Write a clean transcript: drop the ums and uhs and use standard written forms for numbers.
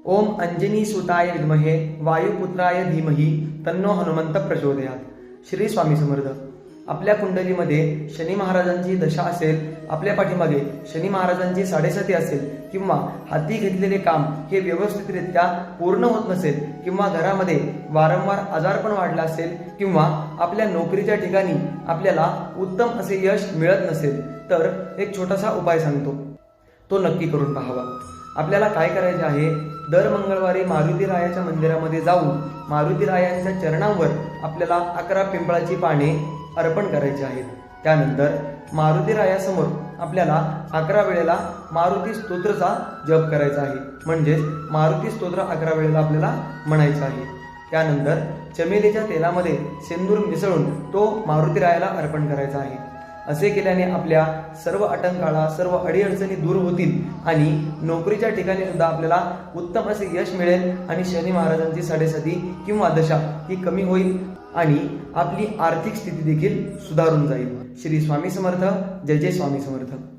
ओम अंजनी सुताय विद्महे वायुपुत्राय धीमहि तन्नो हनुमंत प्रचोदयात। श्री स्वामी समर्थ। आपल्या कुंडलीमध्ये शनी महाराजांची दशा असेल, आपल्या पाठीमागे शनी महाराजांची 7.5 असेल किंवा हाती घेतलेले काम हे व्यवस्थितरित्या पूर्ण होत नसेल किंवा घरामध्ये वारंवार आजारपण वाढला असेल किंवा आपल्या नोकरीच्या ठिकाणी आपल्याला उत्तम असे यश मिळत नसेल तर एक छोटासा उपाय सांगतो, तो नक्की करून पाहावा। आपल्याला काय करायचे आहे, दर मंगळवारी मारुतीरायाच्या मंदिरामध्ये जाऊन मारुतीरायांच्या चरणांवर आपल्याला 11 पिंपळाची पाने अर्पण करायची आहेत। त्यानंतर मारुतीरायासमोर आपल्याला 11 वेळेला मारुती स्तोत्रचा जप करायचा आहे, म्हणजे मारुती स्तोत्र 11 वेळेला आपल्याला म्हणायचं आहे। त्यानंतर चमेलीच्या तेलामध्ये सिंदूर मिसळून तो मारुतीरायाला अर्पण करायचा आहे। असे केल्याने आपल्या सर्व आटंकाळा, सर्व अडीअडचणी दूर होतील आणि नोकरीच्या ठिकाणी सुद्धा आपल्याला उत्तम असे यश मिळेल आणि शनी महाराजांची 7.5 किंवा दशा ही कमी होईल आणि आपली आर्थिक स्थिती देखील सुधारून जाईल। श्री स्वामी समर्थ। जय जय स्वामी समर्थ।